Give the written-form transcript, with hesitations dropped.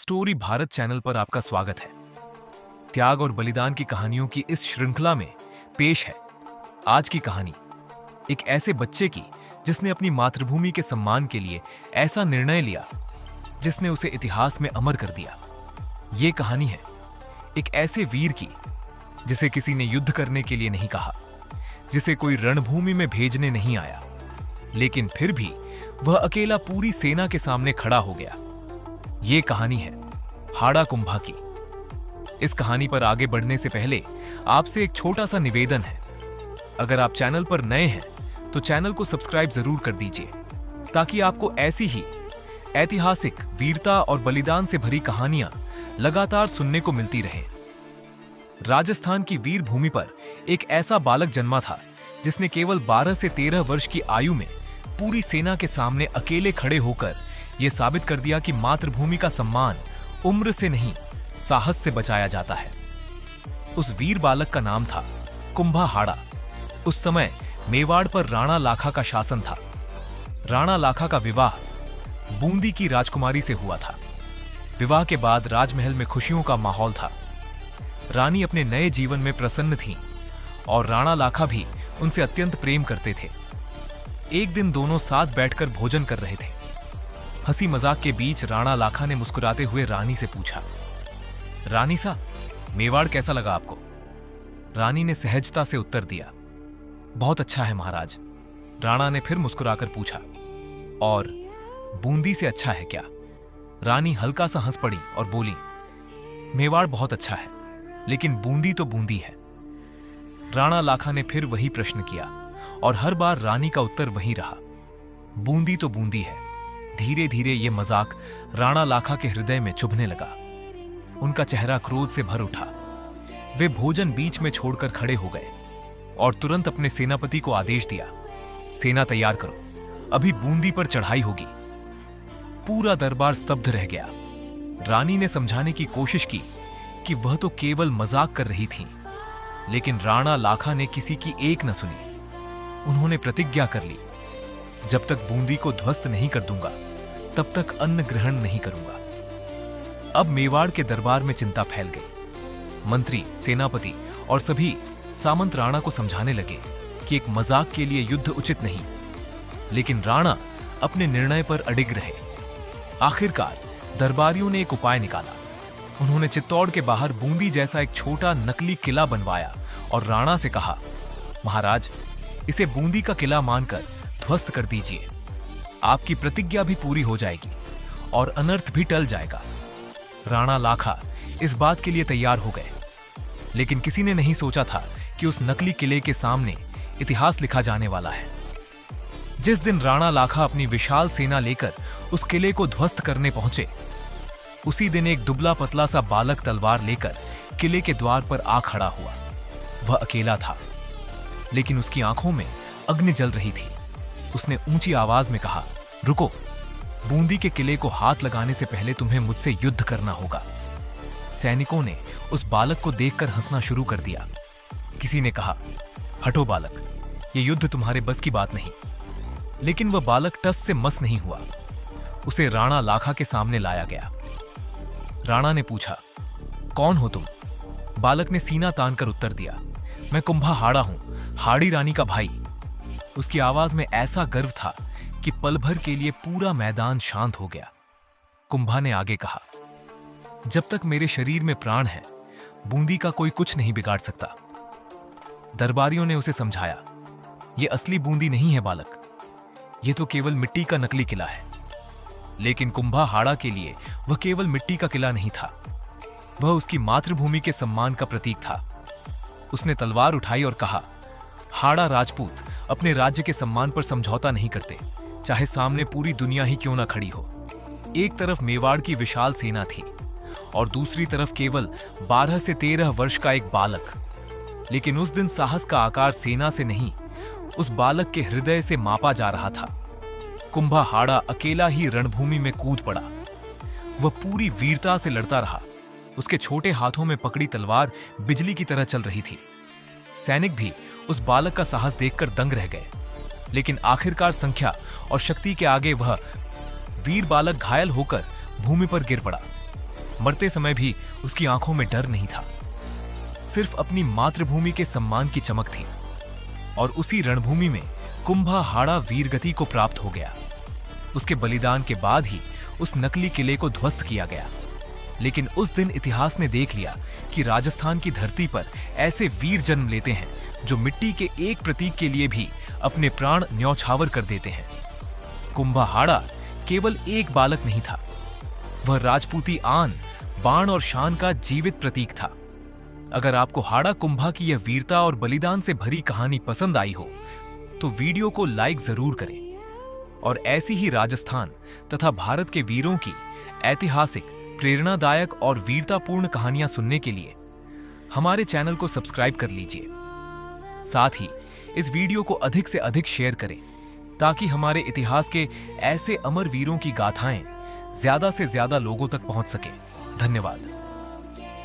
Story Bharat channel पर आपका स्वागत है। त्याग और बलिदान की कहानियों की इस श्रृंखला में पेश है आज की कहानी एक ऐसे बच्चे की जिसने अपनी मातृभूमि के सम्मान के लिए ऐसा निर्णय लिया जिसने उसे इतिहास में अमर कर दिया। ये कहानी है एक ऐसे वीर की जिसे किसी ने युद्ध करने के लिए नहीं कहा, जिसे कोई रणभूमि में भेजने नहीं आया, लेकिन फिर भी वह अकेला पूरी सेना के सामने खड़ा हो गया। ये कहानी है हाड़ा कुंभा की। इस कहानी पर आगे बढ़ने से पहले आपसे एक छोटा सा निवेदन है। अगर आप चैनल पर नए हैं तो चैनल को सब्सक्राइब जरूर कर दीजिए ताकि आपको ऐसी ही ऐतिहासिक वीरता और बलिदान से भरी कहानियां लगातार सुनने को मिलती रहे। राजस्थान की वीर भूमि पर एक ऐसा बालक जन्मा था जिसने केवल 12 से 13 वर्ष की आयु में पूरी सेना के सामने अकेले खड़े होकर यह साबित कर दिया कि मातृभूमि का सम्मान उम्र से नहीं, साहस से बचाया जाता है। उस वीर बालक का नाम था कुंभा हाड़ा। उस समय मेवाड़ पर राणा लाखा का शासन था। राणा लाखा का विवाह बूंदी की राजकुमारी से हुआ था। विवाह के बाद राजमहल में खुशियों का माहौल था। रानी अपने नए जीवन में प्रसन्न थीं और राणा लाखा भी उनसे अत्यंत प्रेम करते थे। एक दिन दोनों साथ बैठकर भोजन कर रहे थे। हंसी मजाक के बीच राणा लाखा ने मुस्कुराते हुए रानी से पूछा, रानी सा, मेवाड़ कैसा लगा आपको? रानी ने सहजता से उत्तर दिया, बहुत अच्छा है महाराज। राणा ने फिर मुस्कुराकर पूछा, और बूंदी से अच्छा है क्या? रानी हल्का सा हंस पड़ी और बोली, मेवाड़ बहुत अच्छा है, लेकिन बूंदी तो बूंदी है। राणा लाखा ने फिर वही प्रश्न किया और हर बार रानी का उत्तर वही रहा, बूंदी तो बूंदी है। धीरे धीरे ये मजाक राणा लाखा के हृदय में चुभने लगा। उनका चेहरा क्रोध से भर उठा। वे भोजन बीच में छोड़कर खड़े हो गए और तुरंत अपने सेनापति को आदेश दिया, सेना तैयार करो, अभी बूंदी पर चढ़ाई होगी। पूरा दरबार स्तब्ध रह गया। रानी ने समझाने की कोशिश की कि वह तो केवल मजाक कर रही थी, लेकिन राणा लाखा ने किसी की एक न सुनी। उन्होंने प्रतिज्ञा कर ली, जब तक बूंदी को ध्वस्त नहीं कर दूंगा तब तक अन्न ग्रहण नहीं करूंगा। अब मेवाड़ के दरबार में चिंता फैल गई। मंत्री, सेनापति और सभी सामंत राणा को समझाने लगे कि एक मजाक के लिए युद्ध उचित नहीं, लेकिन राणा अपने निर्णय पर अडिग रहे। आखिरकार दरबारियों ने एक उपाय निकाला। उन्होंने चित्तौड़ के बाहर बूंदी जैसा एक छोटा नकली किला बनवाया और राणा से कहा, महाराज, इसे बूंदी का किला मानकर ध्वस्त कर दीजिए। आपकी प्रतिज्ञा भी पूरी हो जाएगी और अनर्थ भी टल जाएगा। राणा लाखा इस बात के लिए तैयार हो गए, लेकिन किसी ने नहीं सोचा था कि उस नकली किले के सामने इतिहास लिखा जाने वाला है। जिस दिन राणा लाखा अपनी विशाल सेना लेकर उस किले को ध्वस्त करने पहुंचे, उसी दिन एक दुबला पतला सा बालक तलवार लेकर किले के द्वार पर आ खड़ा हुआ। वह अकेला था, लेकिन उसकी आंखों में अग्नि जल रही थी। उसने ऊंची आवाज में कहा, रुको, बूंदी के किले को हाथ लगाने से पहले तुम्हें मुझसे युद्ध करना होगा। सैनिकों ने उस बालक को देखकर हंसना शुरू कर दिया। किसी ने कहा, हटो बालक, ये युद्ध तुम्हारे बस की बात नहीं। लेकिन वह बालक टस से मस नहीं हुआ। उसे राणा लाखा के सामने लाया गया। राणा ने पूछा, कौन हो तुम? बालक ने सीना तानकर उत्तर दिया, मैं कुंभा हाड़ा हूं, हाड़ी रानी का भाई। उसकी आवाज में ऐसा गर्व था कि पल भर के लिए पूरा मैदान शांत हो गया। कुंभा ने आगे कहा, जब तक मेरे शरीर में प्राण है, बूंदी का कोई कुछ नहीं बिगाड़ सकता। दरबारियों ने उसे समझाया, यह असली बूंदी नहीं है बालक, यह तो केवल मिट्टी का नकली किला है। लेकिन कुंभा हाड़ा के लिए वह केवल मिट्टी का किला नहीं था, वह उसकी मातृभूमि के सम्मान का प्रतीक था। उसने तलवार उठाई और कहा, हाड़ा राजपूत अपने राज्य के सम्मान पर समझौता नहीं करते, चाहे सामने पूरी दुनिया ही क्यों ना खड़ी हो। एक तरफ मेवाड़ की विशाल सेना थी और दूसरी तरफ केवल 12 से 13 वर्ष का एक बालक। लेकिन उस दिन साहस का आकार सेना से नहीं, उस बालक के हृदय से मापा जा रहा था। कुंभा हाड़ा अकेला ही रणभूमि में कूद पड़ा। वह पूरी वीरता से लड़ता रहा। उसके छोटे हाथों में पकड़ी तलवार बिजली की तरह चल रही थी। सैनिक भी उस बालक का साहस देखकर दंग रह गए, लेकिन आखिरकार संख्या और शक्ति के आगे वह वीर बालक घायल होकर भूमि पर गिर पड़ा। मरते समय भी उसकी आंखों में डर नहीं था, सिर्फ अपनी मातृभूमि के सम्मान की चमक थी। और उसी रणभूमि में कुंभा हाड़ा वीरगति को प्राप्त हो गया। उसके बलिदान के बाद ही उस नकली किले को ध्वस्त किया गया। लेकिन उस दिन इतिहास ने देख लिया कि राजस्थान की धरती पर ऐसे वीर जन्म लेते हैं जो मिट्टी के एक प्रतीक के लिए भी अपने प्राण न्यौछावर कर देते हैं। कुंभा हाड़ा केवल एक बालक नहीं था, वह राजपूती आन, बाण और शान का जीवित प्रतीक था। अगर आपको हाड़ा कुंभा की यह वीरता और बलिदान से भरी कहानी पसंद आई हो तो वीडियो को लाइक जरूर करें और ऐसी ही राजस्थान तथा भारत के वीरों की ऐतिहासिक, प्रेरणादायक और वीरतापूर्ण कहानियां सुनने के लिए हमारे चैनल को सब्सक्राइब कर लीजिए। साथ ही इस वीडियो को अधिक से अधिक शेयर करें ताकि हमारे इतिहास के ऐसे अमर वीरों की गाथाएं ज्यादा से ज्यादा लोगों तक पहुंच सके। धन्यवाद।